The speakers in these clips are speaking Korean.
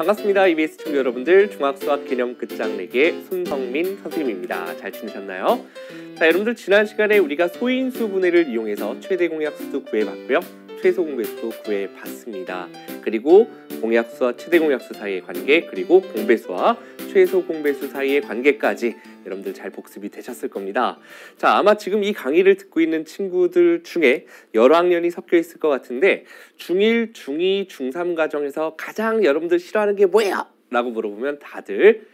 반갑습니다. EBS 친구 여러분들, 중학수학 개념 끝장내기의 손성민 선생님입니다. 잘 지내셨나요? 자, 여러분들 지난 시간에 우리가 소인수 분해를 이용해서 최대 공약수도 구해봤고요. 최소 공배수도 구해봤습니다. 그리고 공약수와 최대 공약수 사이의 관계, 그리고 공배수와 최소 공배수 사이의 관계까지 여러분들 잘 복습이 되셨을 겁니다. 자, 아마 지금 이 강의를 듣고 있는 친구들 중에 여러 학년이 섞여 있을 것 같은데 중1, 중2, 중3 과정에서 가장 여러분들 싫어하는 게 뭐예요? 라고 물어보면 다들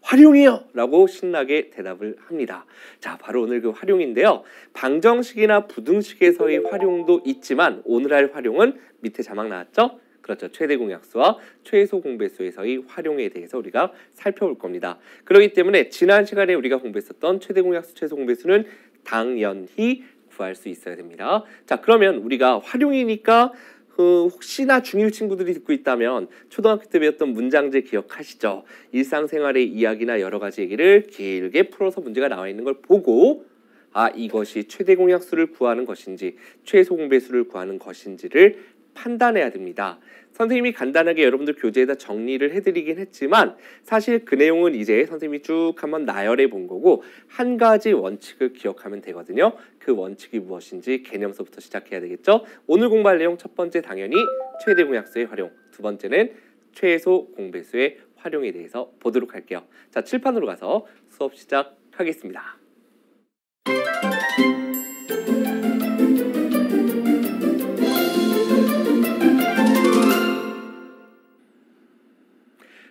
활용이요! 라고 신나게 대답을 합니다. 자, 바로 오늘 그 활용인데요. 방정식이나 부등식에서의 활용도 있지만 오늘 할 활용은 밑에 자막 나왔죠? 그렇죠. 최대 공약수와 최소 공배수에서의 활용에 대해서 우리가 살펴볼 겁니다. 그렇기 때문에 지난 시간에 우리가 공부했었던 최대 공약수, 최소 공배수는 당연히 구할 수 있어야 됩니다. 자, 그러면 우리가 활용이니까 혹시나 중1 친구들이 듣고 있다면 초등학교 때 배웠던 문장제 기억하시죠? 일상생활의 이야기나 여러 가지 얘기를 길게 풀어서 문제가 나와 있는 걸 보고 이것이 최대 공약수를 구하는 것인지 최소 공배수를 구하는 것인지를 판단해야 됩니다. 선생님이 간단하게 여러분들 교재에다 정리를 해드리긴 했지만 사실 그 내용은 이제 선생님이 쭉 한번 나열해 본 거고 한 가지 원칙을 기억하면 되거든요. 그 원칙이 무엇인지 개념서부터 시작해야 되겠죠. 오늘 공부할 내용 첫 번째 당연히 최대 공약수의 활용, 두 번째는 최소 공배수의 활용에 대해서 보도록 할게요. 자, 칠판으로 가서 수업 시작하겠습니다.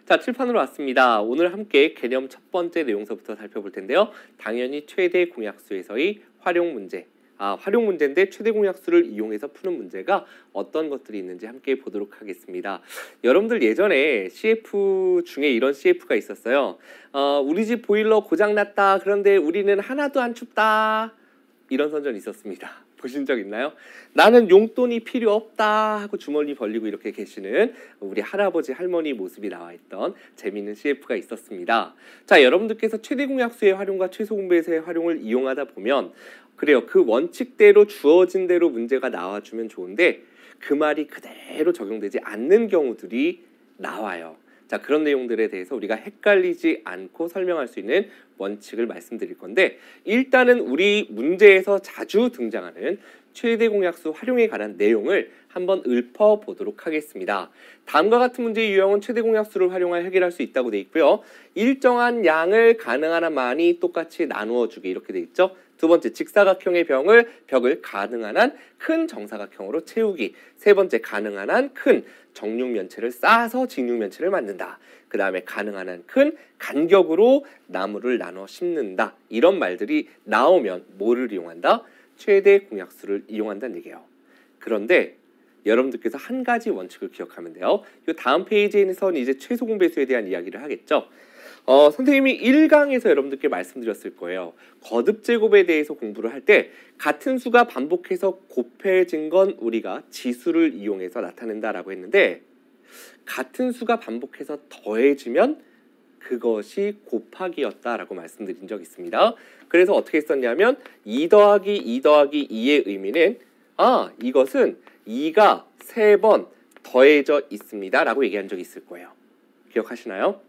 자, 칠판으로 왔습니다. 오늘 함께 개념 첫 번째 내용서부터 살펴볼 텐데요. 당연히 최대 공약수에서의 활용 문제. 활용 문제인데 최대 공약수를 이용해서 푸는 문제가 어떤 것들이 있는지 함께 보도록 하겠습니다. 여러분들 예전에 CF 중에 이런 CF가 있었어요. 우리 집 보일러 고장났다. 그런데 우리는 하나도 안 춥다. 이런 선전이 있었습니다. 보신 적 있나요? 나는 용돈이 필요 없다 하고 주머니 벌리고 이렇게 계시는 우리 할아버지 할머니 모습이 나와 있던 재미있는 CF가 있었습니다. 자, 여러분들께서 최대 공약수의 활용과 최소 공배수의 활용을 이용하다 보면 그래요. 그 원칙대로 주어진 대로 문제가 나와주면 좋은데 그 말이 그대로 적용되지 않는 경우들이 나와요. 자, 그런 내용들에 대해서 우리가 헷갈리지 않고 설명할 수 있는 원칙을 말씀드릴 건데 일단은 우리 문제에서 자주 등장하는 최대 공약수 활용에 관한 내용을 한번 읊어보도록 하겠습니다. 다음과 같은 문제의 유형은 최대 공약수를 활용하여 해결할 수 있다고 되어 있고요. 일정한 양을 가능한 한 많이 똑같이 나누어 주기 이렇게 되어 있죠. 두 번째, 직사각형의 벽을 가능한 한 큰 정사각형으로 채우기. 세 번째, 가능한 한 큰 정육면체를 쌓아서 직육면체를 만든다. 그 다음에 가능한 한 큰 간격으로 나무를 나눠 심는다. 이런 말들이 나오면 뭐를 이용한다? 최대 공약수를 이용한다는 얘기예요. 그런데 여러분들께서 한 가지 원칙을 기억하면 돼요. 이 다음 페이지에서는 이제 최소 공배수에 대한 이야기를 하겠죠. 선생님이 1강에서 여러분들께 말씀드렸을 거예요. 거듭 제곱에 대해서 공부를 할 때 같은 수가 반복해서 곱해진 건 우리가 지수를 이용해서 나타낸다라고 했는데 같은 수가 반복해서 더해지면 그것이 곱하기였다라고 말씀드린 적이 있습니다. 그래서 어떻게 했었냐면 2 더하기 2 더하기 2의 의미는 이것은 2가 3번 더해져 있습니다 라고 얘기한 적이 있을 거예요. 기억하시나요?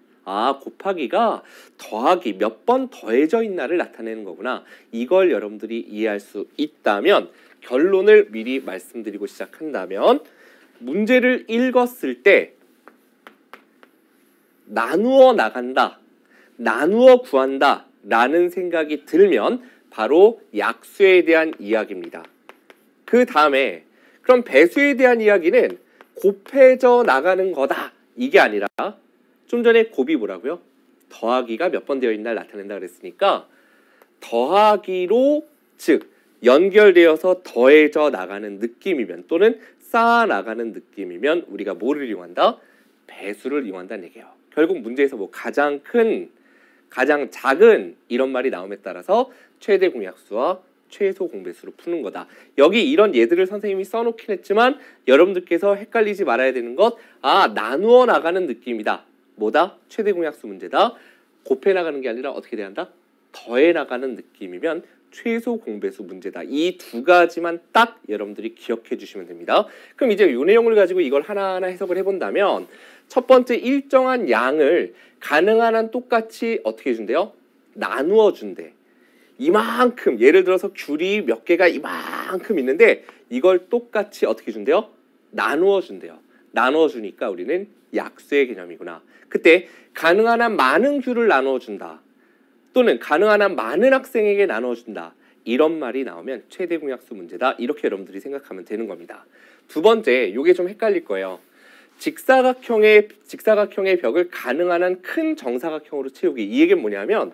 곱하기가 더하기 몇 번 더해져 있나를 나타내는 거구나. 이걸 여러분들이 이해할 수 있다면 결론을 미리 말씀드리고 시작한다면 문제를 읽었을 때 나누어 나간다, 나누어 구한다 라는 생각이 들면 바로 약수에 대한 이야기입니다. 그 다음에 그럼 배수에 대한 이야기는 곱해져 나가는 거다. 이게 아니라 좀 전에 곱이 뭐라고요? 더하기가 몇 번 되어 있나를 나타낸다 그랬으니까 더하기로 즉 연결되어서 더해져 나가는 느낌이면 또는 쌓아 나가는 느낌이면 우리가 뭐를 이용한다? 배수를 이용한다는 얘기예요. 결국 문제에서 뭐 가장 큰, 가장 작은 이런 말이 나옴에 따라서 최대 공약수와 최소 공배수로 푸는 거다. 여기 이런 예들을 선생님이 써놓긴 했지만 여러분들께서 헷갈리지 말아야 되는 것 나누어 나가는 느낌이다. 뭐다? 최대 공약수 문제다. 곱해 나가는 게 아니라 어떻게 돼야 한다? 더해 나가는 느낌이면 최소 공배수 문제다. 이 두 가지만 딱 여러분들이 기억해 주시면 됩니다. 그럼 이제 이 내용을 가지고 이걸 하나하나 해석을 해본다면 첫 번째, 일정한 양을 가능한 한 똑같이 어떻게 해준대요? 나누어 준대. 이만큼, 예를 들어서 귤이 몇 개가 이만큼 있는데 이걸 똑같이 어떻게 준대요? 나누어 준대요. 나누어 주니까 우리는 약수의 개념이구나. 그때 가능한 한 많은 귤을 나누어 준다. 또는 가능한 한 많은 학생에게 나누어 준다. 이런 말이 나오면 최대 공약수 문제다. 이렇게 여러분들이 생각하면 되는 겁니다. 두 번째, 이게 좀 헷갈릴 거예요. 직사각형의 벽을 가능한 한 큰 정사각형으로 채우기. 이 얘기는 뭐냐면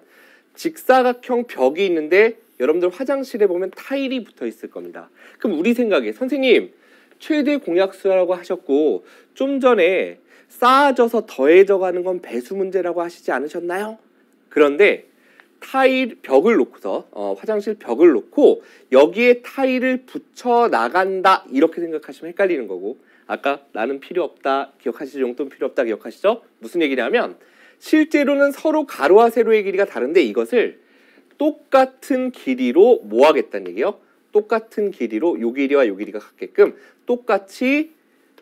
직사각형 벽이 있는데 여러분들 화장실에 보면 타일이 붙어 있을 겁니다. 그럼 우리 생각에 선생님 최대 공약수라고 하셨고 좀 전에 쌓아져서 더해져 가는 건 배수 문제라고 하시지 않으셨나요? 그런데 타일 벽을 놓고서 화장실 벽을 놓고 여기에 타일을 붙여 나간다 이렇게 생각하시면 헷갈리는 거고, 아까 나는 필요 없다 기억하시죠? 용돈 필요 없다 기억하시죠? 무슨 얘기냐면 실제로는 서로 가로와 세로의 길이가 다른데 이것을 똑같은 길이로 뭐 하겠다는 얘기예요? 똑같은 길이로 요 길이와 요 길이가 같게끔 똑같이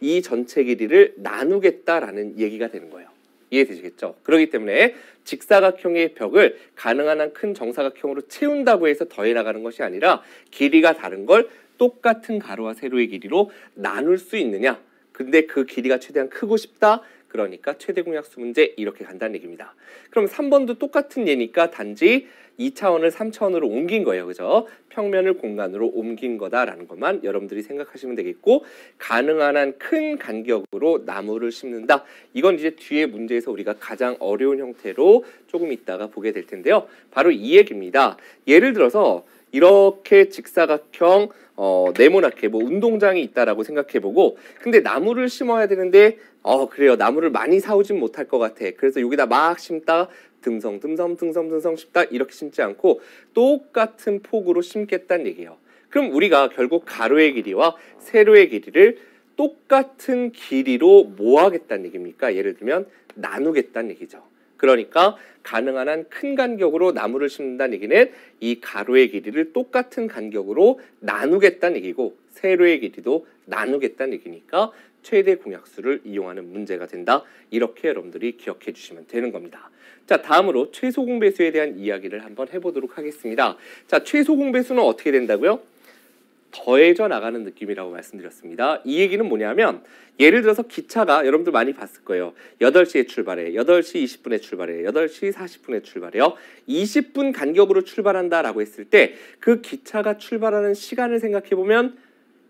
이 전체 길이를 나누겠다라는 얘기가 되는 거예요. 이해되시겠죠? 그렇기 때문에 직사각형의 벽을 가능한 한 큰 정사각형으로 채운다고 해서 더해 나가는 것이 아니라 길이가 다른 걸 똑같은 가로와 세로의 길이로 나눌 수 있느냐? 근데 그 길이가 최대한 크고 싶다? 그러니까 최대 공약수 문제 이렇게 간다는 얘기입니다. 그럼 3번도 똑같은 예니까 단지 2차원을 3차원으로 옮긴 거예요. 그죠? 평면을 공간으로 옮긴 거다라는 것만 여러분들이 생각하시면 되겠고, 가능한 한 큰 간격으로 나무를 심는다. 이건 이제 뒤에 문제에서 우리가 가장 어려운 형태로 조금 있다가 보게 될 텐데요. 바로 이 얘기입니다. 예를 들어서 이렇게 직사각형 네모나게 뭐 운동장이 있다라고 생각해보고, 근데 나무를 심어야 되는데 그래요, 나무를 많이 사오진 못할 것 같아. 그래서 여기다 막 심다 듬성 심다 이렇게 심지 않고 똑같은 폭으로 심겠다는 얘기예요. 그럼 우리가 결국 가로의 길이와 세로의 길이를 똑같은 길이로 뭐 하겠다는 얘기입니까? 예를 들면 나누겠다는 얘기죠. 그러니까 가능한 한 큰 간격으로 나무를 심는다는 얘기는 이 가로의 길이를 똑같은 간격으로 나누겠다는 얘기고 세로의 길이도 나누겠다는 얘기니까 최대 공약수를 이용하는 문제가 된다. 이렇게 여러분들이 기억해 주시면 되는 겁니다. 자, 다음으로 최소 공배수에 대한 이야기를 한번 해보도록 하겠습니다. 자, 최소 공배수는 어떻게 된다고요? 더해져 나가는 느낌이라고 말씀드렸습니다. 이 얘기는 뭐냐면 예를 들어서 기차가 여러분들 많이 봤을 거예요. 8시에 출발해, 8시 20분에 출발해, 8시 40분에 출발해요. 20분 간격으로 출발한다라고 했을 때 그 기차가 출발하는 시간을 생각해보면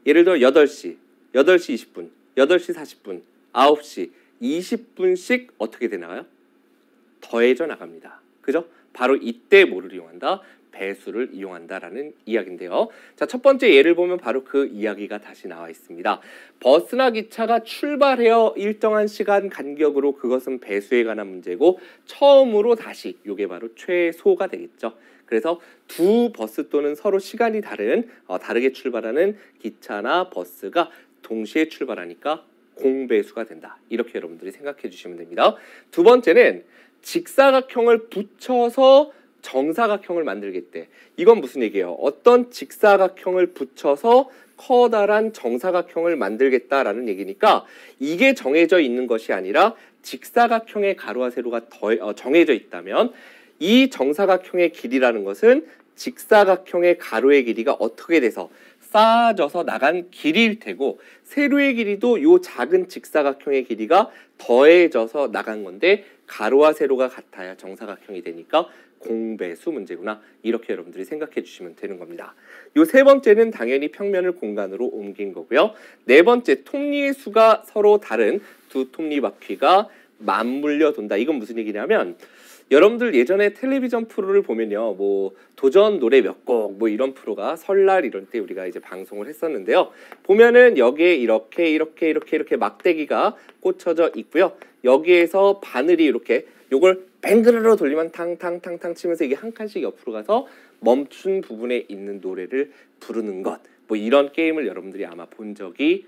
예를 들어 8시 20분, 8시 40분, 9시 20분씩 어떻게 돼 나가요? 더해져 나갑니다. 그죠? 바로 이때 뭐를 이용한다? 배수를 이용한다라는 이야기인데요. 자, 첫 번째 예를 보면 바로 그 이야기가 다시 나와 있습니다. 버스나 기차가 출발해요. 일정한 시간 간격으로 그것은 배수에 관한 문제고 처음으로 다시 이게 바로 최소가 되겠죠. 그래서 두 버스 또는 서로 시간이 다르게 출발하는 기차나 버스가 동시에 출발하니까 공배수가 된다. 이렇게 여러분들이 생각해 주시면 됩니다. 두 번째는 직사각형을 붙여서 정사각형을 만들겠대. 이건 무슨 얘기예요? 어떤 직사각형을 붙여서 커다란 정사각형을 만들겠다라는 얘기니까 이게 정해져 있는 것이 아니라 직사각형의 가로와 세로가 정해져 있다면 이 정사각형의 길이라는 것은 직사각형의 가로의 길이가 어떻게 돼서 쌓아져서 나간 길이일 테고 세로의 길이도 요 작은 직사각형의 길이가 더해져서 나간 건데 가로와 세로가 같아야 정사각형이 되니까 공배수 문제구나. 이렇게 여러분들이 생각해 주시면 되는 겁니다. 요 세 번째는 당연히 평면을 공간으로 옮긴 거고요. 네 번째, 톱니의 수가 서로 다른 두 톱니바퀴가 맞물려 돈다. 이건 무슨 얘기냐면 여러분들 예전에 텔레비전 프로를 보면요, 뭐 도전 노래 몇 곡 뭐 이런 프로가 설날 이런 때 우리가 이제 방송을 했었는데요. 보면은 여기에 이렇게 막대기가 꽂혀져 있고요. 여기에서 바늘이 이렇게 요걸 뱅그르르 돌리면 탕탕탕탕 치면서 이게 한 칸씩 옆으로 가서 멈춘 부분에 있는 노래를 부르는 것. 뭐 이런 게임을 여러분들이 아마 본 적이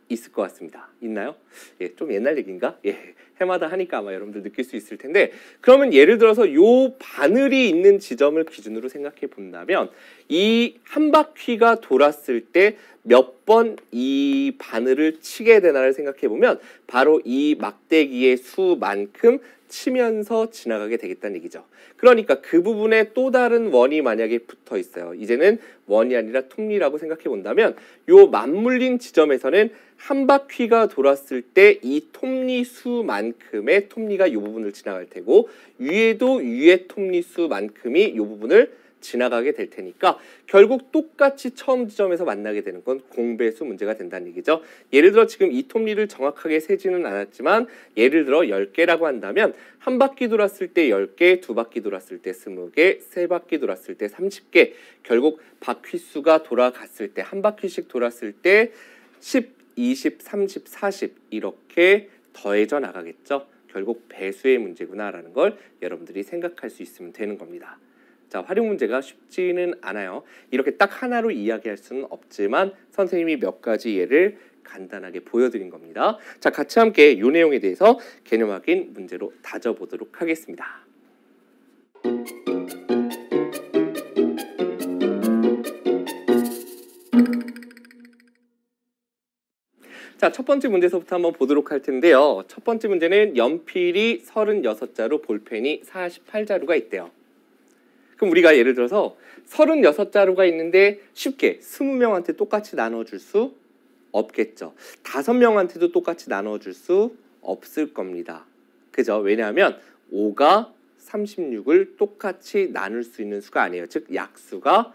있을 것 같습니다. 있나요? 예, 좀 옛날 얘기인가? 예, 해마다 하니까 아마 여러분들 느낄 수 있을 텐데, 그러면 예를 들어서 요 바늘이 있는 지점을 기준으로 생각해 본다면 이 한 바퀴가 돌았을 때 몇 번 이 바늘을 치게 되나를 생각해 보면 바로 이 막대기의 수만큼 치면서 지나가게 되겠다는 얘기죠. 그러니까 그 부분에 또 다른 원이 만약에 붙어 있어요. 이제는 원이 아니라 톱니라고 생각해 본다면 요 맞물린 지점에서는 한 바퀴가 돌았을 때 이 톱니 수만큼의 톱니가 이 부분을 지나갈 테고, 위에도 위의 톱니 수만큼이 이 부분을 지나가게 될 테니까 결국 똑같이 처음 지점에서 만나게 되는 건 공배수 문제가 된다는 얘기죠. 예를 들어 지금 이 톱니를 정확하게 세지는 않았지만 예를 들어 10개라고 한다면 한 바퀴 돌았을 때 10개, 두 바퀴 돌았을 때 20개, 세 바퀴 돌았을 때 30개, 결국 바퀴 수가 돌아갔을 때 한 바퀴씩 돌았을 때 10, 20, 30, 40 이렇게 더해져 나가겠죠. 결국 배수의 문제구나라는 걸 여러분들이 생각할 수 있으면 되는 겁니다. 자, 활용 문제가 쉽지는 않아요. 이렇게 딱 하나로 이야기할 수는 없지만 선생님이 몇 가지 예를 간단하게 보여드린 겁니다. 자, 같이 함께 이 내용에 대해서 개념 확인 문제로 다져보도록 하겠습니다. 자, 첫 번째 문제서부터 한번 보도록 할 텐데요. 첫 번째 문제는 연필이 36자루, 볼펜이 48자루가 있대요. 그럼 우리가 예를 들어서 36자루가 있는데 쉽게 20명한테 똑같이 나눠줄 수 없겠죠. 5명한테도 똑같이 나눠줄 수 없을 겁니다. 그죠? 왜냐하면 5가 36을 똑같이 나눌 수 있는 수가 아니에요. 즉 약수가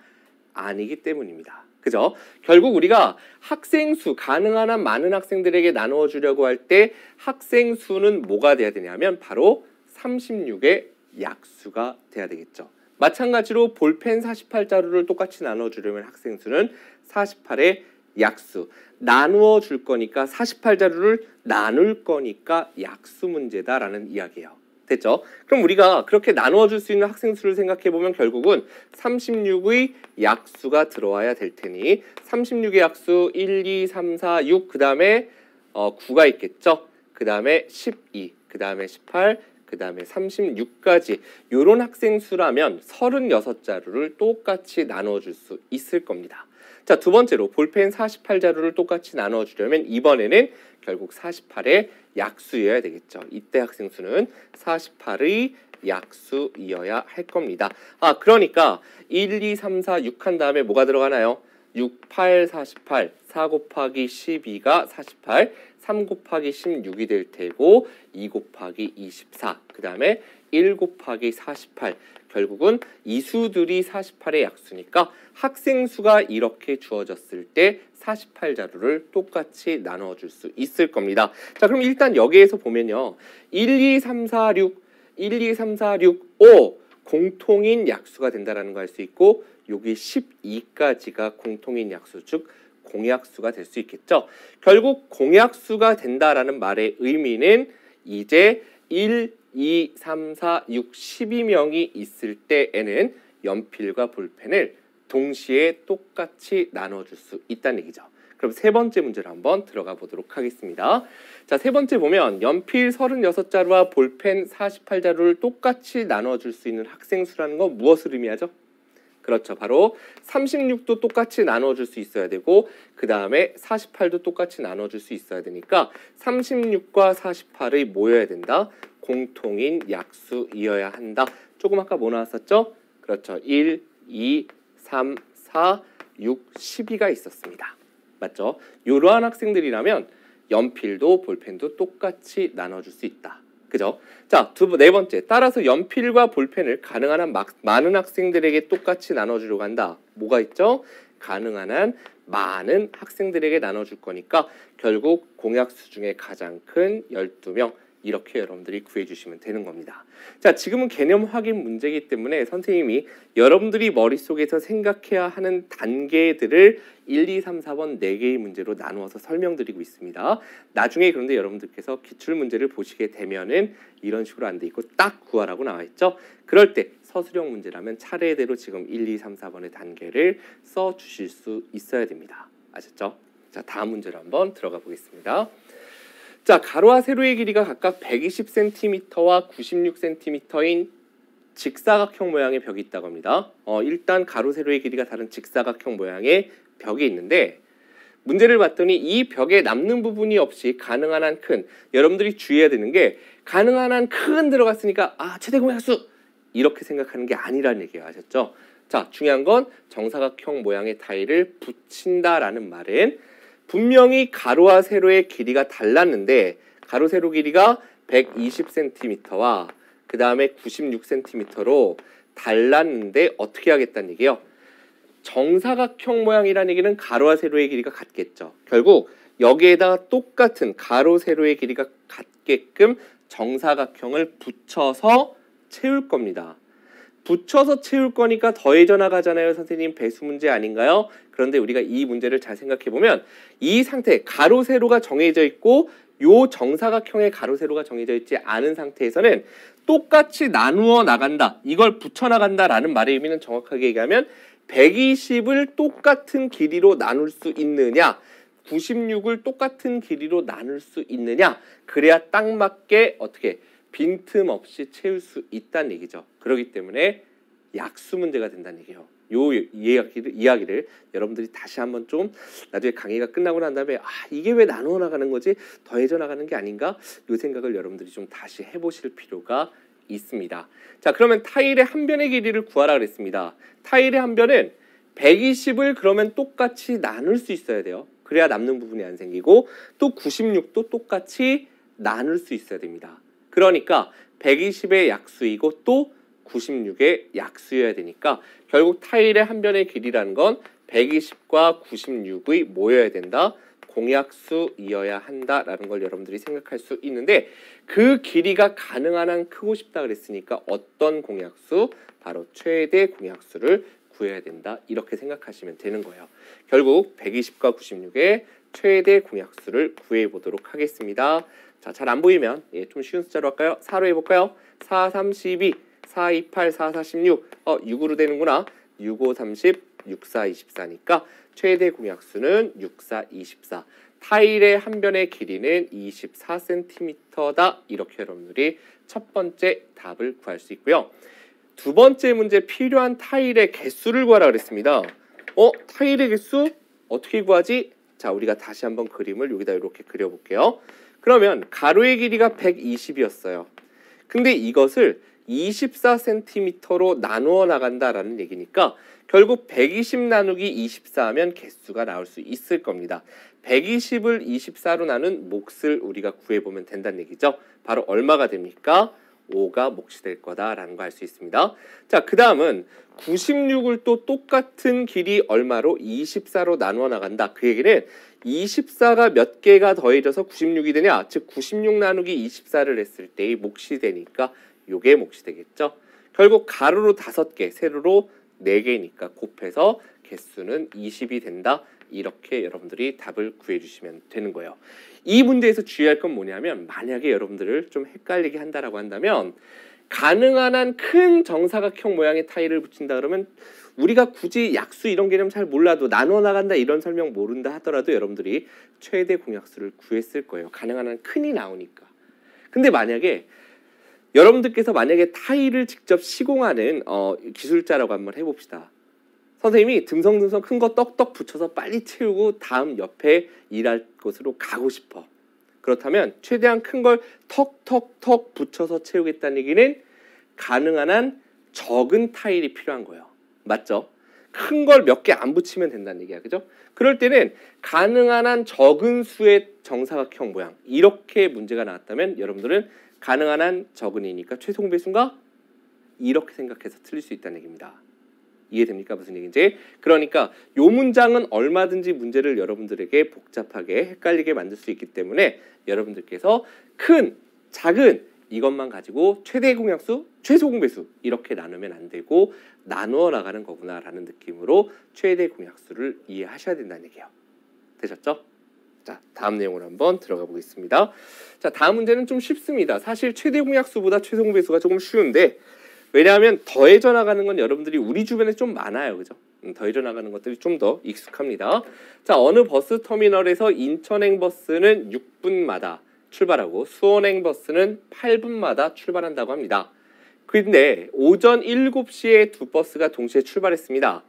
아니기 때문입니다. 그죠? 결국 우리가 학생 수, 가능한 한 많은 학생들에게 나누어 주려고 할 때 학생 수는 뭐가 돼야 되냐면 바로 36의 약수가 돼야 되겠죠. 마찬가지로 볼펜 48자루를 똑같이 나눠 주려면 학생 수는 48의 약수. 나누어 줄 거니까 48자루를 나눌 거니까 약수 문제다라는 이야기예요. 됐죠? 그럼 우리가 그렇게 나누어 줄 수 있는 학생 수를 생각해 보면 결국은 36의 약수가 들어와야 될 테니 36의 약수 1, 2, 3, 4, 6 그다음에 9가 있겠죠? 그다음에 12, 그다음에 18, 그다음에 36까지 이런 학생 수라면 36자루를 똑같이 나눠 줄 수 있을 겁니다. 자, 두 번째로 볼펜 48자루를 똑같이 나눠 주려면 이번에는 결국 48의 약수여야 되겠죠. 이때 학생 수는 48의 약수이어야 할 겁니다. 아, 그러니까 1, 2, 3, 4, 6 한 다음에 뭐가 들어가나요? 6, 8, 48, 4 곱하기 12가 48, 3 곱하기 16이 될 테고 2 곱하기 24, 그 다음에 1 곱하기 48, 결국은 이 수들이 48의 약수니까 학생 수가 이렇게 주어졌을 때 48자루를 똑같이 나눠줄 수 있을 겁니다. 자, 그럼 일단 여기에서 보면요. 1, 2, 3, 4, 6, 1, 2, 3, 4, 6, 5 공통인 약수가 된다는 거 알 수 있고 여기 12까지가 공통인 약수, 즉 공약수가 될 수 있겠죠. 결국 공약수가 된다라는 말의 의미는 이제 1, 2, 3, 4, 6, 12명이 있을 때에는 연필과 볼펜을 동시에 똑같이 나눠줄 수 있다는 얘기죠. 그럼 세 번째 문제를 한번 들어가 보도록 하겠습니다. 자, 세 번째 보면 연필 36자루와 볼펜 48자루를 똑같이 나눠줄 수 있는 학생 수라는 건 무엇을 의미하죠? 그렇죠. 바로 36도 똑같이 나눠줄 수 있어야 되고 그 다음에 48도 똑같이 나눠줄 수 있어야 되니까 36과 48의 뭐여야 된다? 공통인 약수이어야 한다. 조금 아까 뭐 나왔었죠? 그렇죠. 1, 2, 3, 4, 6, 12가 있었습니다. 맞죠? 이러한 학생들이라면 연필도 볼펜도 똑같이 나눠줄 수 있다. 그죠? 자, 네 번째. 따라서 연필과 볼펜을 가능한 한 많은 학생들에게 똑같이 나눠주려고 한다. 뭐가 있죠? 가능한 한 많은 학생들에게 나눠줄 거니까 결국 공약수 중에 가장 큰 12명 이렇게 여러분들이 구해주시면 되는 겁니다. 자, 지금은 개념 확인 문제이기 때문에 선생님이 여러분들이 머릿속에서 생각해야 하는 단계들을 1, 2, 3, 4번 4개의 문제로 나누어서 설명드리고 있습니다. 나중에 그런데 여러분들께서 기출문제를 보시게 되면은 이런 식으로 안 돼 있고 딱 구하라고 나와 있죠. 그럴 때 서술형 문제라면 차례대로 지금 1, 2, 3, 4번의 단계를 써 주실 수 있어야 됩니다. 아셨죠? 자, 다음 문제로 한번 들어가 보겠습니다. 자, 가로와 세로의 길이가 각각 120cm와 96cm인 직사각형 모양의 벽이 있다고 합니다. 일단 가로, 세로의 길이가 다른 직사각형 모양의 벽이 있는데 문제를 봤더니 이 벽에 남는 부분이 없이 가능한 한 큰, 여러분들이 주의해야 되는 게 가능한 한 큰 들어갔으니까 최대 공약수 이렇게 생각하는 게 아니라는 얘기예요. 아셨죠? 자, 중요한 건 정사각형 모양의 타일을 붙인다라는 말은 분명히 가로와 세로의 길이가 달랐는데 가로, 세로 길이가 120cm와 그 다음에 96cm로 달랐는데 어떻게 하겠다는 얘기예요? 정사각형 모양이라는 얘기는 가로와 세로의 길이가 같겠죠. 결국 여기에다가 똑같은 가로, 세로의 길이가 같게끔 정사각형을 붙여서 채울 겁니다. 붙여서 채울 거니까 더해져 나가잖아요. 선생님, 배수 문제 아닌가요? 그런데 우리가 이 문제를 잘 생각해 보면 이 상태, 가로, 세로가 정해져 있고 요 정사각형의 가로, 세로가 정해져 있지 않은 상태에서는 똑같이 나누어 나간다, 이걸 붙여 나간다라는 말의 의미는 정확하게 얘기하면 120을 똑같은 길이로 나눌 수 있느냐, 96을 똑같은 길이로 나눌 수 있느냐, 그래야 딱 맞게 어떻게 빈틈없이 채울 수 있다는 얘기죠. 그렇기 때문에 약수 문제가 된다는 얘기예요. 요 이야기를 여러분들이 다시 한번 좀 나중에 강의가 끝나고 난 다음에 이게 왜 나누어 나가는 거지? 더해져 나가는 게 아닌가? 요 생각을 여러분들이 좀 다시 해보실 필요가 있습니다. 자, 그러면 타일의 한 변의 길이를 구하라 그랬습니다. 타일의 한 변은 120을 그러면 똑같이 나눌 수 있어야 돼요. 그래야 남는 부분이 안 생기고 또 96도 똑같이 나눌 수 있어야 됩니다. 그러니까 120의 약수이고 또 96의 약수여야 되니까 결국 타일의 한 변의 길이라는 건 120과 96의 뭐여야 된다? 공약수이어야 한다라는 걸 여러분들이 생각할 수 있는데 그 길이가 가능한 한 크고 싶다 그랬으니까 어떤 공약수? 바로 최대 공약수를 구해야 된다. 이렇게 생각하시면 되는 거예요. 결국 120과 96의 최대 공약수를 구해보도록 하겠습니다. 자, 잘 안 보이면 좀 쉬운 숫자로 할까요? 4로 해볼까요? 4, 3, 12, 4, 2, 8, 4, 4, 16 6으로 되는구나. 6, 5, 30, 6, 4, 24니까 최대 공약수는 6, 4, 24. 타일의 한 변의 길이는 24cm다. 이렇게 여러분들이 첫 번째 답을 구할 수 있고요. 두 번째 문제, 필요한 타일의 개수를 구하라 그랬습니다. 타일의 개수 어떻게 구하지? 자, 우리가 다시 한번 그림을 여기다 이렇게 그려볼게요. 그러면 가로의 길이가 120이었어요. 근데 이것을 24cm로 나누어 나간다라는 얘기니까 결국 120 나누기 24 하면 개수가 나올 수 있을 겁니다. 120을 24로 나눈 몫을 우리가 구해보면 된다는 얘기죠. 바로 얼마가 됩니까? 5가 몫이 될 거다라는 거 알 수 있습니다. 자, 그 다음은 96을 또 똑같은 길이 얼마로? 24로 나누어 나간다. 그 얘기는 24가 몇 개가 더해져서 96이 되냐? 즉 96 나누기 24를 했을 때의 몫이 되니까 요게 몫이 되겠죠. 결국 가로로 5개, 세로로 4개니까 곱해서 개수는 20이 된다. 이렇게 여러분들이 답을 구해주시면 되는 거예요. 이 문제에서 주의할 건 뭐냐면 만약에 여러분들을 좀 헷갈리게 한다라고 한다면 가능한 한 큰 정사각형 모양의 타일을 붙인다 그러면 우리가 굳이 약수 이런 개념 잘 몰라도 나누어 나간다 이런 설명 모른다 하더라도 여러분들이 최대 공약수를 구했을 거예요. 가능한 한 큰이 나오니까. 근데 만약에 여러분들께서 만약에 타일을 직접 시공하는 기술자라고 한번 해봅시다. 선생님이 듬성듬성 큰 거 떡떡 붙여서 빨리 채우고 다음 옆에 일할 곳으로 가고 싶어. 그렇다면 최대한 큰 걸 턱턱턱 붙여서 채우겠다는 얘기는 가능한 한 적은 타일이 필요한 거예요. 맞죠? 큰 걸 몇 개 안 붙이면 된다는 얘기야. 그죠? 그럴 때는 가능한 한 적은 수의 정사각형 모양 이렇게 문제가 나왔다면 여러분들은 가능한 한 적은이니까 최소 배수인가? 이렇게 생각해서 틀릴 수 있다는 얘기입니다. 이해됩니까? 무슨 얘기인지? 그러니까 요 문장은 얼마든지 문제를 여러분들에게 복잡하게 헷갈리게 만들 수 있기 때문에 여러분들께서 큰, 작은 이것만 가지고 최대 공약수, 최소 공배수 이렇게 나누면 안 되고 나누어 나가는 거구나라는 느낌으로 최대 공약수를 이해하셔야 된다는 얘기예요. 되셨죠? 자, 다음 내용으로 한번 들어가 보겠습니다. 자, 다음 문제는 좀 쉽습니다. 사실 최대 공약수보다 최소 공배수가 조금 쉬운데 왜냐하면 더해져 나가는 건 여러분들이 우리 주변에 좀 많아요. 그죠? 더해져 나가는 것들이 좀 더 익숙합니다. 자, 어느 버스 터미널에서 인천행 버스는 6분마다 출발하고 수원행 버스는 8분마다 출발한다고 합니다. 근데 오전 7시에 두 버스가 동시에 출발했습니다.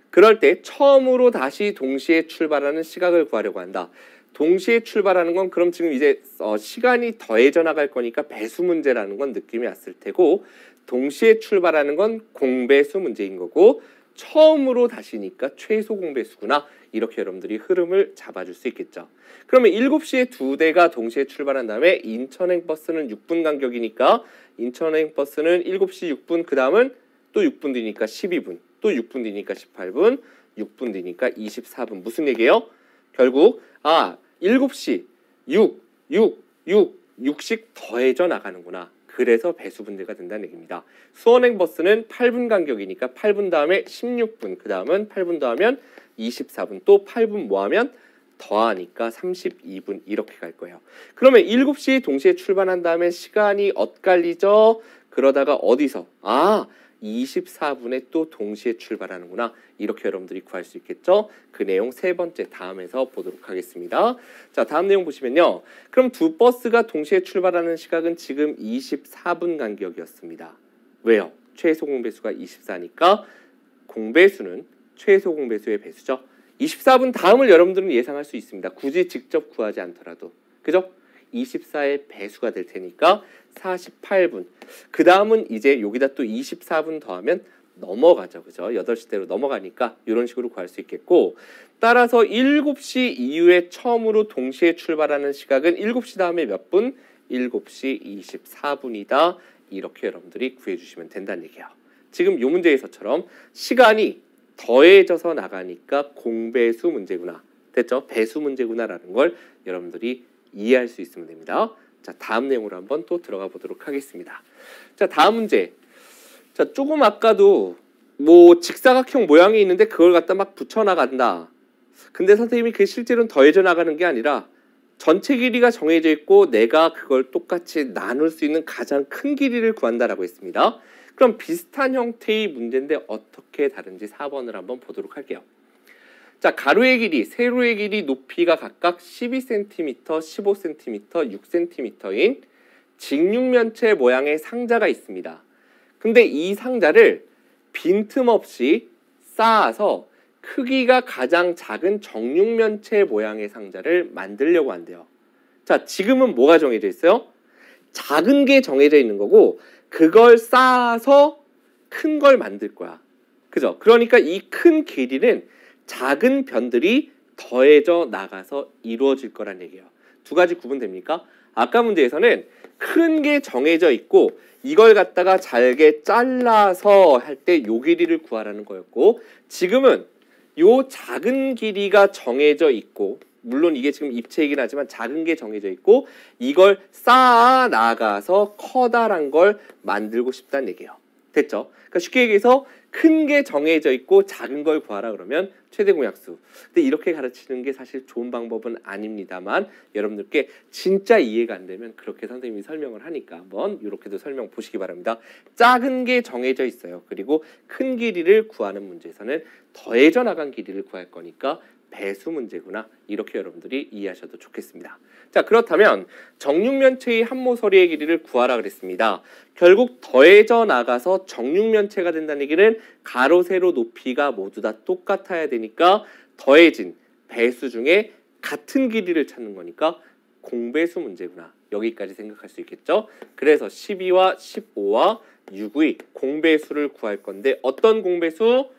그럴 때 처음으로 다시 동시에 출발하는 시각을 구하려고 한다. 동시에 출발하는 건 그럼 지금 이제 시간이 더해져 나갈 거니까 배수 문제라는 건 느낌이 왔을 테고, 동시에 출발하는 건 공배수 문제인 거고, 처음으로 다시니까 최소 공배수구나. 이렇게 여러분들이 흐름을 잡아줄 수 있겠죠. 그러면 7시에 두 대가 동시에 출발한 다음에 인천행 버스는 6분 간격이니까 인천행 버스는 7시 6분, 그 다음은 또 6분 뒤니까 12분, 또 6분 뒤니까 18분, 6분 뒤니까 24분. 무슨 얘기예요? 결국 7시 6씩 더해져 나가는구나. 그래서 배수 문제가 된다는 얘기입니다. 수원행 버스는 8분 간격이니까 8분 다음에 16분, 그 다음은 8분 더하면 24분, 또 8분 뭐하면 더하니까 32분 이렇게 갈 거예요. 그러면 7시에 동시에 출발한 다음에 시간이 엇갈리죠? 그러다가 어디서? 24분에 또 동시에 출발하는구나. 이렇게 여러분들이 구할 수 있겠죠? 그 내용 세 번째 다음에서 보도록 하겠습니다. 자, 다음 내용 보시면요. 그럼 두 버스가 동시에 출발하는 시각은 지금 24분 간격이었습니다. 왜요? 최소 공배수가 24니까 공배수는 최소 공배수의 배수죠. 24분 다음을 여러분들은 예상할 수 있습니다. 굳이 직접 구하지 않더라도. 그죠? 24의 배수가 될 테니까 48분. 그 다음은 이제 여기다 또 24분 더하면 넘어가죠. 그죠? 8시대로 넘어가니까 이런 식으로 구할 수 있겠고, 따라서 7시 이후에 처음으로 동시에 출발하는 시각은 7시 다음에 몇 분? 7시 24분이다. 이렇게 여러분들이 구해주시면 된다는 얘기예요. 지금 이 문제에서처럼 시간이 더해져서 나가니까 공배수 문제구나. 됐죠? 배수 문제구나라는 걸 여러분들이 이해할 수 있으면 됩니다. 자, 다음 내용으로 한번 또 들어가 보도록 하겠습니다. 자, 다음 문제. 자, 조금 아까도 뭐 직사각형 모양이 있는데 그걸 갖다 막 붙여 나간다. 근데 선생님이 그게 실제로는 더해져 나가는 게 아니라 전체 길이가 정해져 있고 내가 그걸 똑같이 나눌 수 있는 가장 큰 길이를 구한다라고 했습니다. 그럼 비슷한 형태의 문제인데 어떻게 다른지 4번을 한번 보도록 할게요. 자, 가로의 길이, 세로의 길이, 높이가 각각 12cm, 15cm, 6cm인 직육면체 모양의 상자가 있습니다. 근데 이 상자를 빈틈없이 쌓아서 크기가 가장 작은 정육면체 모양의 상자를 만들려고 한대요. 자, 지금은 뭐가 정해져 있어요? 작은 게 정해져 있는 거고 그걸 쌓아서 큰 걸 만들 거야. 그죠? 그러니까 이 큰 길이는 작은 변들이 더해져 나가서 이루어질 거란 얘기예요. 두 가지 구분됩니까? 아까 문제에서는 큰 게 정해져 있고 이걸 갖다가 잘게 잘라서 할 때 요 길이를 구하라는 거였고, 지금은 요 작은 길이가 정해져 있고, 물론 이게 지금 입체이긴 하지만 작은 게 정해져 있고 이걸 쌓아 나가서 커다란 걸 만들고 싶다는 얘기예요. 됐죠? 그러니까 쉽게 얘기해서 큰 게 정해져 있고 작은 걸 구하라 그러면 최대 공약수. 근데 이렇게 가르치는 게 사실 좋은 방법은 아닙니다만 여러분들께 진짜 이해가 안 되면 그렇게 선생님이 설명을 하니까 한번 이렇게도 설명 보시기 바랍니다. 작은 게 정해져 있어요. 그리고 큰 길이를 구하는 문제에서는 더해져 나간 길이를 구할 거니까 배수 문제구나. 이렇게 여러분들이 이해하셔도 좋겠습니다. 자, 그렇다면 정육면체의 한모서리의 길이를 구하라 그랬습니다. 결국 더해져 나가서 정육면체가 된다는 얘기는 가로, 세로, 높이가 모두 다 똑같아야 되니까 더해진 배수 중에 같은 길이를 찾는 거니까 공배수 문제구나. 여기까지 생각할 수 있겠죠? 그래서 12와 15와 6의 공배수를 구할 건데 어떤 공배수?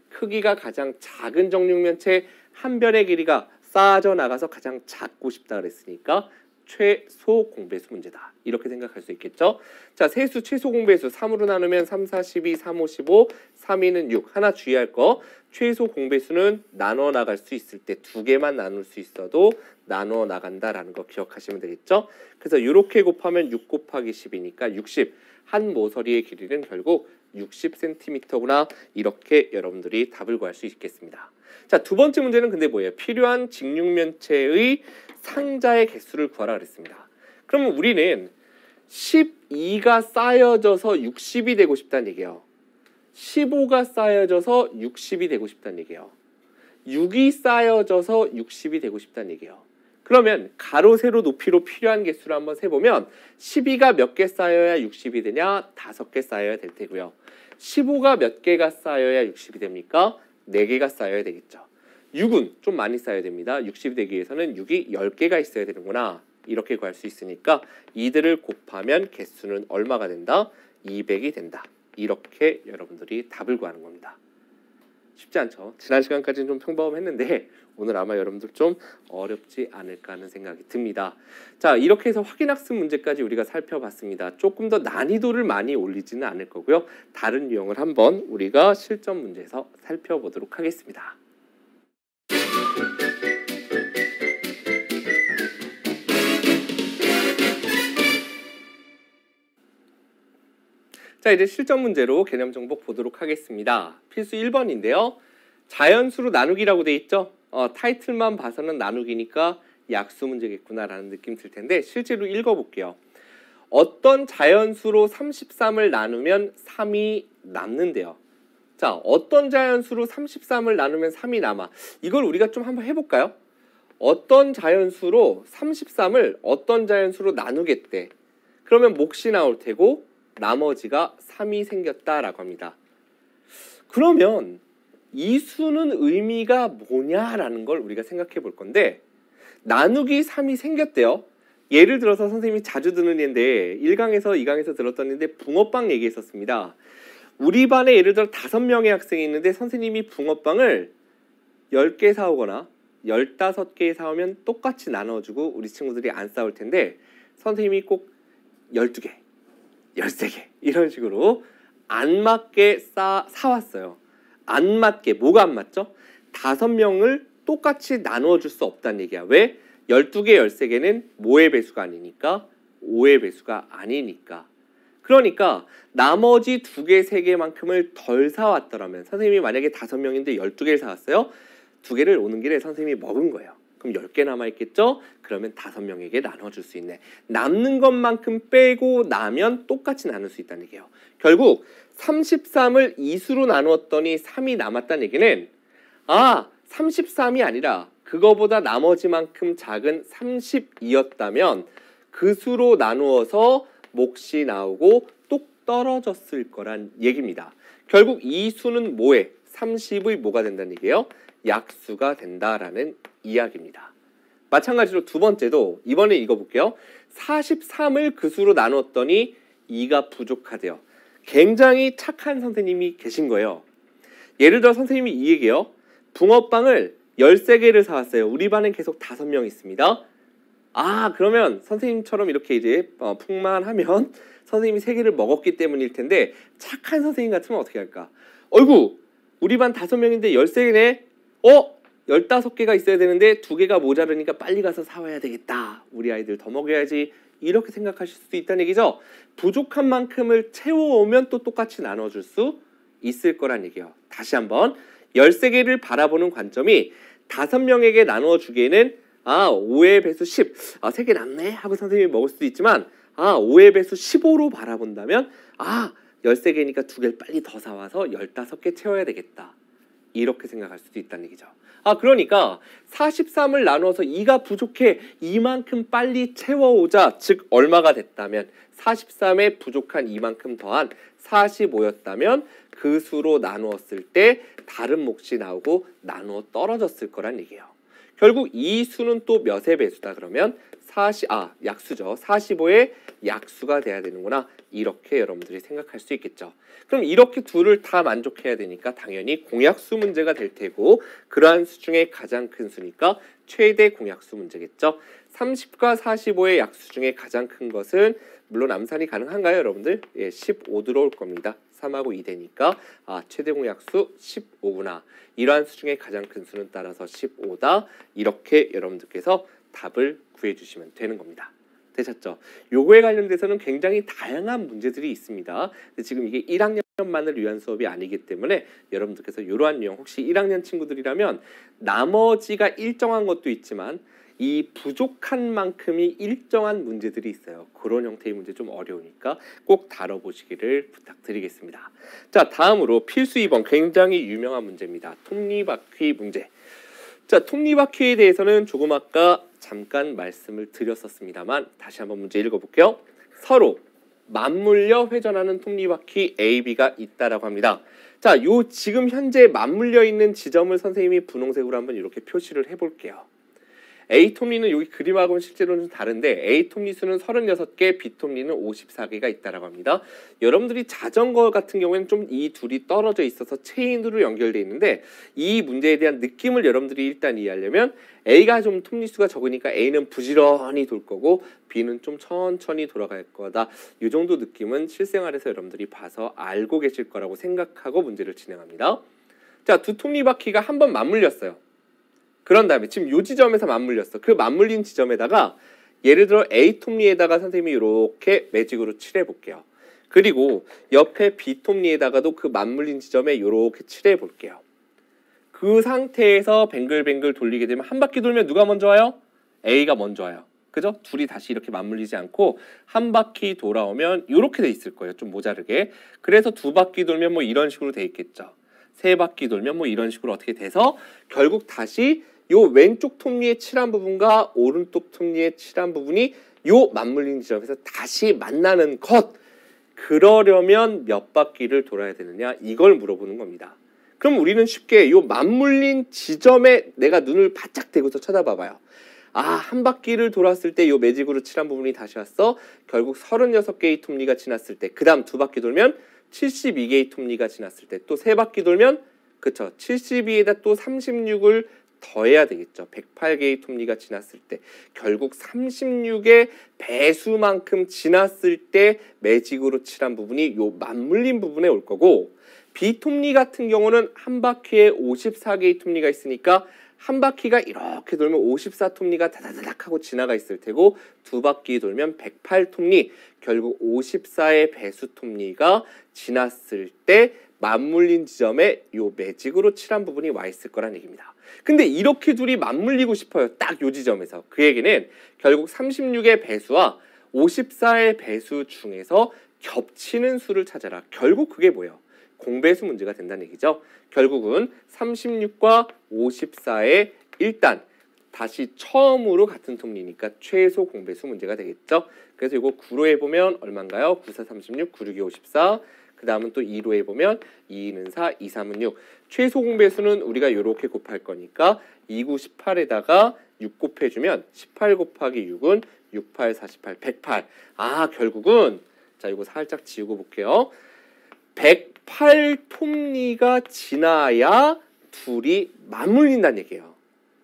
크기가 가장 작은 정육면체 한 변의 길이가 쌓아져 나가서 가장 작고 싶다 그랬으니까 최소 공배수 문제다. 이렇게 생각할 수 있겠죠? 자, 세수 최소 공배수 3으로 나누면 3, 4, 12, 3, 5, 15, 3, 2는 6. 하나 주의할 거. 최소 공배수는 나눠 나갈 수 있을 때 두 개만 나눌 수 있어도 나눠 나간다라는 거 기억하시면 되겠죠? 그래서 이렇게 곱하면 6 곱하기 10이니까 60. 한 모서리의 길이는 결국 60cm구나. 이렇게 여러분들이 답을 구할 수 있겠습니다. 자, 두 번째 문제는 근데 뭐예요? 필요한 직육면체의 상자의 개수를 구하라 그랬습니다. 그러면 우리는 12가 쌓여져서 60이 되고 싶다는 얘기예요. 15가 쌓여져서 60이 되고 싶다는 얘기예요. 6이 쌓여져서 60이 되고 싶다는 얘기예요. 그러면 가로, 세로, 높이로 필요한 개수를 한번 세보면 12가 몇 개 쌓여야 60이 되냐? 5개 쌓여야 될 테고요. 15가 몇 개가 쌓여야 60이 됩니까? 4개가 쌓여야 되겠죠. 6은 좀 많이 쌓여야 됩니다. 60이 되기 위해서는 6이 10개가 있어야 되는구나. 이렇게 구할 수 있으니까 이들을 곱하면 개수는 얼마가 된다? 200이 된다. 이렇게 여러분들이 답을 구하는 겁니다. 쉽지 않죠. 지난 시간까지는 좀 평범했는데 오늘 아마 여러분들 좀 어렵지 않을까 하는 생각이 듭니다. 자, 이렇게 해서 확인학습 문제까지 우리가 살펴봤습니다. 조금 더 난이도를 많이 올리지는 않을 거고요. 다른 유형을 한번 우리가 실전 문제에서 살펴보도록 하겠습니다. 자, 이제 실전 문제로 개념 정복 보도록 하겠습니다. 필수 1번인데요. 자연수로 나누기라고 돼 있죠. 타이틀만 봐서는 나누기니까 약수 문제겠구나라는 느낌 들 텐데 실제로 읽어볼게요. 어떤 자연수로 33을 나누면 3이 남는데요. 자, 어떤 자연수로 33을 나누면 3이 남아. 이걸 우리가 좀 한번 해볼까요? 어떤 자연수로 33을 어떤 자연수로 나누겠대. 그러면 몫이 나올 테고 나머지가 3이 생겼다라고 합니다. 그러면 이 수는 의미가 뭐냐라는 걸 우리가 생각해 볼 건데 나누기 3이 생겼대요. 예를 들어서 선생님이 자주 듣는 예인데 1강에서 2강에서 들었던 예인데 붕어빵 얘기했었습니다. 우리 반에 예를 들어 5명의 학생이 있는데 선생님이 붕어빵을 10개 사오거나 15개 사오면 똑같이 나눠주고 우리 친구들이 안 싸울 텐데 선생님이 꼭 12개 13개 이런 식으로 안 맞게 사왔어요. 안 맞게. 뭐가 안 맞죠? 5명을 똑같이 나누어 줄 수 없다는 얘기야. 왜? 12개, 13개는 뭐의 배수가 아니니까? 5의 배수가 아니니까. 그러니까 나머지 2개, 3개만큼을 덜 사왔더라면 선생님이 만약에 5명인데 12개를 사왔어요. 2개를 오는 길에 선생님이 먹은 거예요. 그럼 10개 남아있겠죠? 그러면 5명에게 나눠줄 수 있네. 남는 것만큼 빼고 나면 똑같이 나눌 수 있다는 얘기예요. 결국 33을 2수로 나누었더니 3이 남았다는 얘기는 33이 아니라 그거보다 나머지만큼 작은 32였다면 그 수로 나누어서 몫이 나오고 똑 떨어졌을 거란 얘기입니다. 결국 이 수는 뭐에? 30의 뭐가 된다는 얘기예요? 약수가 된다라는 이야기입니다. 마찬가지로 두 번째도 이번에 읽어볼게요. 43을 그 수로 나눴더니 2가 부족하대요. 굉장히 착한 선생님이 계신 거예요. 예를 들어 선생님이 이 얘기예요. 붕어빵을 13개를 사왔어요. 우리 반엔 계속 5명 있습니다. 그러면 선생님처럼 이렇게 이제 풍만하면 선생님이 3개를 먹었기 때문일 텐데 착한 선생님 같으면 어떻게 할까? 어이구, 우리 반 5명인데 13개네? 15개가 있어야 되는데 2개가 모자르니까 빨리 가서 사와야 되겠다. 우리 아이들 더 먹여야지. 이렇게 생각하실 수도 있다는 얘기죠. 부족한 만큼을 채워오면 또 똑같이 나눠줄 수 있을 거란 얘기예요. 다시 한번 13개를 바라보는 관점이 5명에게 나누어 주기에는 5의 배수 10, 3개 남네 하고 선생님이 먹을 수도 있지만 5의 배수 15로 바라본다면 13개니까 2개를 빨리 더 사와서 15개 채워야 되겠다. 이렇게 생각할 수도 있다는 얘기죠. 그러니까 43을 나눠서 2가 부족해. 이만큼 빨리 채워오자. 즉 얼마가 됐다면 43에 부족한 이만큼 더한 45였다면 그 수로 나누었을 때 다른 몫이 나오고 나누어 떨어졌을 거란 얘기예요. 결국 이 수는 또 몇의 배수다 그러면 약수죠. 45의 약수가 돼야 되는구나. 이렇게 여러분들이 생각할 수 있겠죠. 그럼 이렇게 둘을 다 만족해야 되니까 당연히 공약수 문제가 될 테고 그러한 수 중에 가장 큰 수니까 최대 공약수 문제겠죠. 30과 45의 약수 중에 가장 큰 것은 물론 암산이 가능한가요, 여러분들? 15 들어올 겁니다. 3하고 2 되니까 최대 공약수 15구나. 이러한 수 중에 가장 큰 수는 따라서 15다. 이렇게 여러분들께서 답을 구해주시면 되는 겁니다. 되셨죠? 요거에 관련돼서는 굉장히 다양한 문제들이 있습니다. 근데 지금 이게 1학년만을 위한 수업이 아니기 때문에 여러분들께서 이러한 유형 혹시 1학년 친구들이라면 나머지가 일정한 것도 있지만 이 부족한 만큼이 일정한 문제들이 있어요. 그런 형태의 문제 좀 어려우니까 꼭 다뤄보시기를 부탁드리겠습니다. 자, 다음으로 필수 2번 굉장히 유명한 문제입니다. 톱니바퀴 문제. 자, 톱니바퀴에 대해서는 조금 아까 잠깐 말씀을 드렸었습니다만 다시 한번 문제 읽어볼게요. 서로 맞물려 회전하는 톱니바퀴 A, B가 있다라고 합니다. 자, 요 지금 현재 맞물려 있는 지점을 선생님이 분홍색으로 한번 이렇게 표시를 해볼게요. A 톱니는 여기 그림하고는 실제로는 좀 다른데 A 톱니 수는 36개, B 톱니는 54개가 있다라고 합니다. 여러분들이 자전거 같은 경우에는 좀 이 둘이 떨어져 있어서 체인으로 연결되어 있는데 이 문제에 대한 느낌을 여러분들이 일단 이해하려면 A가 좀 톱니 수가 적으니까 A는 부지런히 돌 거고 B는 좀 천천히 돌아갈 거다. 이 정도 느낌은 실생활에서 여러분들이 봐서 알고 계실 거라고 생각하고 문제를 진행합니다. 자, 두 톱니바퀴가 한번 맞물렸어요. 그런 다음에 지금 요 지점에서 맞물렸어. 그 맞물린 지점에다가 예를 들어 A 톱니에다가 선생님이 이렇게 매직으로 칠해 볼게요. 그리고 옆에 B 톱니에다가도 그 맞물린 지점에 이렇게 칠해 볼게요. 그 상태에서 뱅글뱅글 돌리게 되면 한 바퀴 돌면 누가 먼저 와요? A가 먼저 와요. 그죠? 둘이 다시 이렇게 맞물리지 않고 한 바퀴 돌아오면 이렇게 돼 있을 거예요. 좀 모자르게. 그래서 두 바퀴 돌면 뭐 이런 식으로 돼 있겠죠. 세 바퀴 돌면 뭐 이런 식으로 어떻게 돼서 결국 다시 요 왼쪽 톱니에 칠한 부분과 오른쪽 톱니에 칠한 부분이 요 맞물린 지점에서 다시 만나는 것. 그러려면 몇 바퀴를 돌아야 되느냐 이걸 물어보는 겁니다. 그럼 우리는 쉽게 요 맞물린 지점에 내가 눈을 바짝 대고서 쳐다봐봐요. 아, 한 바퀴를 돌았을 때 요 매직으로 칠한 부분이 다시 왔어. 결국 36개의 톱니가 지났을 때 그 다음 두 바퀴 돌면 72개의 톱니가 지났을 때 또 세 바퀴 돌면 그쵸 72에다 또 36을 더해야 되겠죠. 108개의 톱니가 지났을 때 결국 36의 배수만큼 지났을 때 매직으로 칠한 부분이 요 맞물린 부분에 올 거고 B 톱니 같은 경우는 한 바퀴에 54개의 톱니가 있으니까 한 바퀴가 이렇게 돌면 54톱니가 다다다닥 하고 지나가 있을 테고 두 바퀴 돌면 108톱니 결국 54의 배수 톱니가 지났을 때 맞물린 지점에 요 매직으로 칠한 부분이 와 있을 거란 얘기입니다. 근데 이렇게 둘이 맞물리고 싶어요. 딱 요 지점에서. 그 얘기는 결국 36의 배수와 54의 배수 중에서 겹치는 수를 찾아라. 결국 그게 뭐예요? 공배수 문제가 된다는 얘기죠. 결국은 36과 54의 일단 다시 처음으로 같은 톱니니까 최소 공배수 문제가 되겠죠. 그래서 이거 9로 해보면 얼마인가요? 9, 4, 36, 9, 6, 2, 54. 그 다음은 또 2로 해보면 2, 2는 4, 2, 3은 6. 최소 공배수는 우리가 이렇게 곱할 거니까 2, 9, 18에다가 6 곱해주면 18 곱하기 6은 6, 8, 48, 108. 아, 결국은 자 이거 살짝 지우고 볼게요. 108톱니가 지나야 둘이 맞물린다는 얘기예요.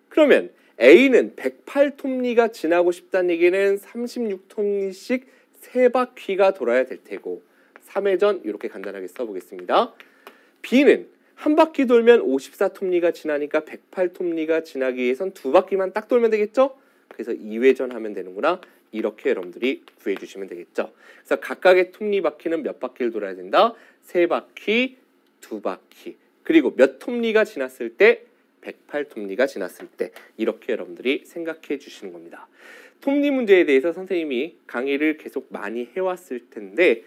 그러면 A는 108톱니가 지나고 싶다는 얘기는 36톱니씩 3바퀴가 돌아야 될 테고 3회전 이렇게 간단하게 써보겠습니다. B는 한 바퀴 돌면 54톱니가 지나니까 108톱니가 지나기 위해선 두 바퀴만 딱 돌면 되겠죠? 그래서 2회전 하면 되는구나. 이렇게 여러분들이 구해주시면 되겠죠. 그래서 각각의 톱니바퀴는 몇 바퀴를 돌아야 된다? 3바퀴, 2바퀴. 그리고 몇 톱니가 지났을 때? 108톱니가 지났을 때. 이렇게 여러분들이 생각해 주시는 겁니다. 톱니 문제에 대해서 선생님이 강의를 계속 많이 해왔을 텐데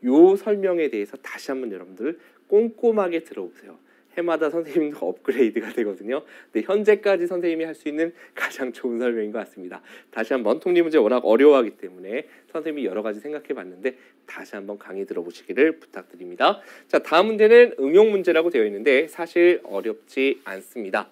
요 설명에 대해서 다시 한번 여러분들 꼼꼼하게 들어보세요. 해마다 선생님도 업그레이드가 되거든요. 근데 현재까지 선생님이 할 수 있는 가장 좋은 설명인 것 같습니다. 다시 한번 톱니 문제 워낙 어려워하기 때문에 선생님이 여러 가지 생각해 봤는데 다시 한번 강의 들어보시기를 부탁드립니다. 자, 다음 문제는 응용 문제라고 되어 있는데 사실 어렵지 않습니다.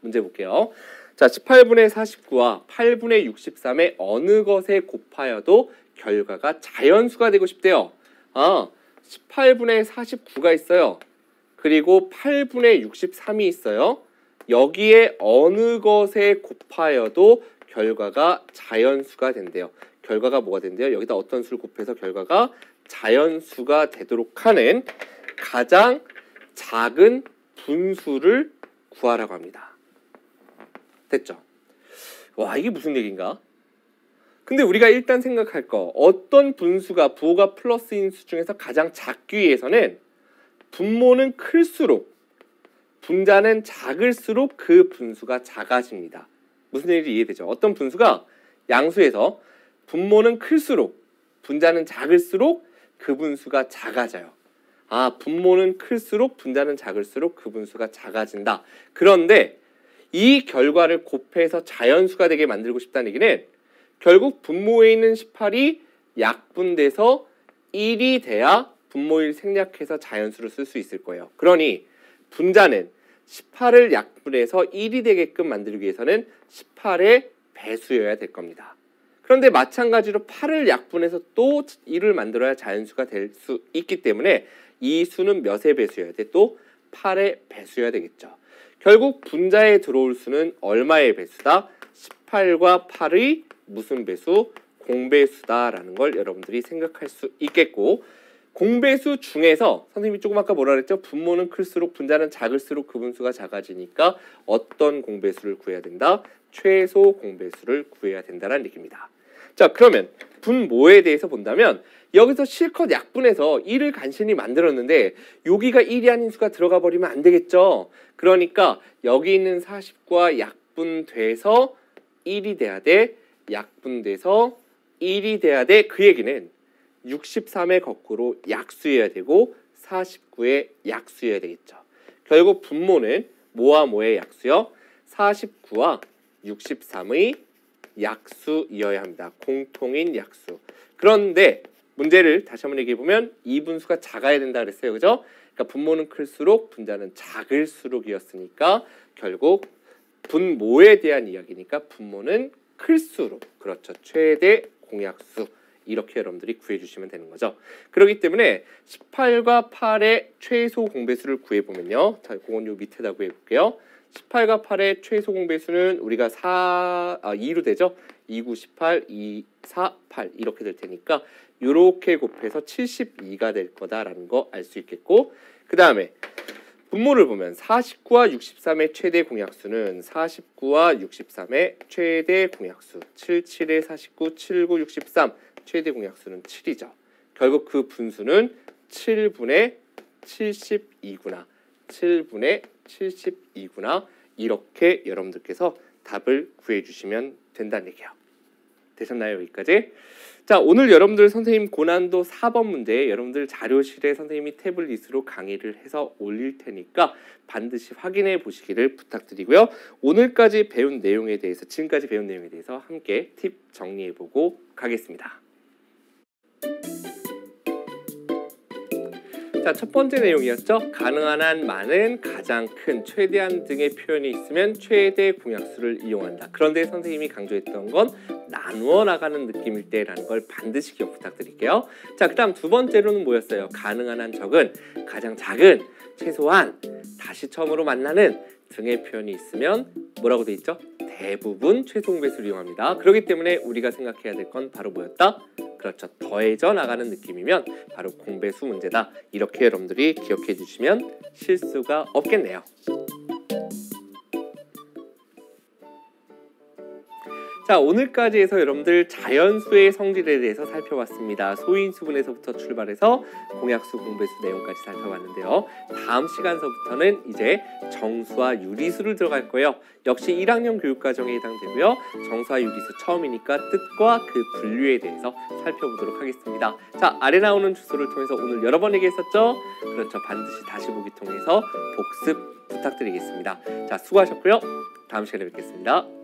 문제 볼게요. 자, 18분의 49와 8분의 63의 어느 것에 곱하여도 결과가 자연수가 되고 싶대요. 18분의 49가 있어요. 그리고 8분의 63이 있어요. 여기에 어느 것에 곱하여도 결과가 자연수가 된대요. 결과가 뭐가 된대요? 여기다 어떤 수를 곱해서 결과가 자연수가 되도록 하는 가장 작은 분수를 구하라고 합니다. 됐죠? 와, 이게 무슨 얘기인가? 근데 우리가 일단 생각할 거 어떤 분수가 부호가 플러스인 수 중에서 가장 작기 위해서는 분모는 클수록 분자는 작을수록 그 분수가 작아집니다. 무슨 일이 이해되죠? 어떤 분수가 양수에서 분모는 클수록 분자는 작을수록 그 분수가 작아져요. 분모는 클수록 분자는 작을수록 그 분수가 작아진다. 그런데 이 결과를 곱해서 자연수가 되게 만들고 싶다는 얘기는 결국 분모에 있는 18이 약분돼서 1이 돼야 분모를 생략해서 자연수를 쓸 수 있을 거예요. 그러니 분자는 18을 약분해서 1이 되게끔 만들기 위해서는 18의 배수여야 될 겁니다. 그런데 마찬가지로 8을 약분해서 또 1을 만들어야 자연수가 될 수 있기 때문에 이 수는 몇의 배수여야 돼? 또 8의 배수여야 되겠죠. 결국 분자에 들어올 수는 얼마의 배수다? 18과 8의 무슨 배수? 공배수다라는 걸 여러분들이 생각할 수 있겠고, 공배수 중에서 선생님이 조금 아까 뭐라 그랬죠? 분모는 클수록 분자는 작을수록 그 분수가 작아지니까 어떤 공배수를 구해야 된다? 최소 공배수를 구해야 된다는 얘기입니다. 자, 그러면 분모에 대해서 본다면 여기서 실컷 약분해서 1을 간신히 만들었는데 여기가 1이 아닌 수가 들어가 버리면 안 되겠죠. 그러니까 여기 있는 49가 약분돼서 1이 돼야 돼. 약분돼서 1이 돼야 돼. 그 얘기는 63의 거꾸로 약수여야 되고 49의 약수여야 되겠죠. 결국 분모는 뭐와 뭐의 약수요? 49와 63의 약수이어야 합니다. 공통인 약수. 그런데 문제를 다시 한번 얘기해 보면 이 분수가 작아야 된다 그랬어요. 그죠? 그러니까 분모는 클수록 분자는 작을수록이었으니까 결국 분모에 대한 이야기니까 분모는 클수록, 그렇죠. 최대 공약수. 이렇게 여러분들이 구해주시면 되는 거죠. 그렇기 때문에 18과 8의 최소 공배수를 구해보면요. 자, 그건 요 밑에다 구해볼게요. 18과 8의 최소 공배수는 우리가 2로 되죠. 2, 9, 18, 2, 4, 8 이렇게 될 테니까 이렇게 곱해서 72가 될 거다라는 거 알 수 있겠고, 그 다음에 분모를 보면 49와 63의 최대 공약수는 49와 63의 최대 공약수 77의 49, 79, 63 최대 공약수는 7이죠. 결국 그 분수는 7분의 72구나. 7분의 72구나. 이렇게 여러분들께서 답을 구해주시면 된다는 얘기예요. 되셨나요? 여기까지? 자, 오늘 여러분들 선생님 고난도 4번 문제 여러분들 자료실에 선생님이 태블릿으로 강의를 해서 올릴 테니까 반드시 확인해 보시기를 부탁드리고요. 오늘까지 배운 내용에 대해서, 지금까지 배운 내용에 대해서 함께 팁 정리해 보고 가겠습니다. 자, 첫 번째 내용이었죠. 가능한 한 많은, 가장 큰, 최대한 등의 표현이 있으면 최대 공약수를 이용한다. 그런데 선생님이 강조했던 건 나누어 나가는 느낌일 때라는 걸 반드시 기억 부탁드릴게요. 자, 그 다음 두 번째로는 뭐였어요? 가능한 한 적은, 가장 작은, 최소한, 다시 처음으로 만나는 등의 표현이 있으면 뭐라고 돼 있죠? 대부분 최소 공배수를 이용합니다. 그렇기 때문에 우리가 생각해야 될 건 바로 뭐였다? 그렇죠. 더해져 나가는 느낌이면 바로 공배수 문제다. 이렇게 여러분들이 기억해 주시면 실수가 없겠네요. 자, 오늘까지 해서 여러분들 자연수의 성질에 대해서 살펴봤습니다. 소인수분에서부터 출발해서 공약수, 공배수 내용까지 살펴봤는데요. 다음 시간서부터는 이제 정수와 유리수를 들어갈 거예요. 역시 1학년 교육과정에 해당되고요. 정수와 유리수 처음이니까 뜻과 그 분류에 대해서 살펴보도록 하겠습니다. 자, 아래 나오는 주소를 통해서 오늘 여러 번 얘기했었죠? 그렇죠. 반드시 다시 보기 통해서 복습 부탁드리겠습니다. 자, 수고하셨고요. 다음 시간에 뵙겠습니다.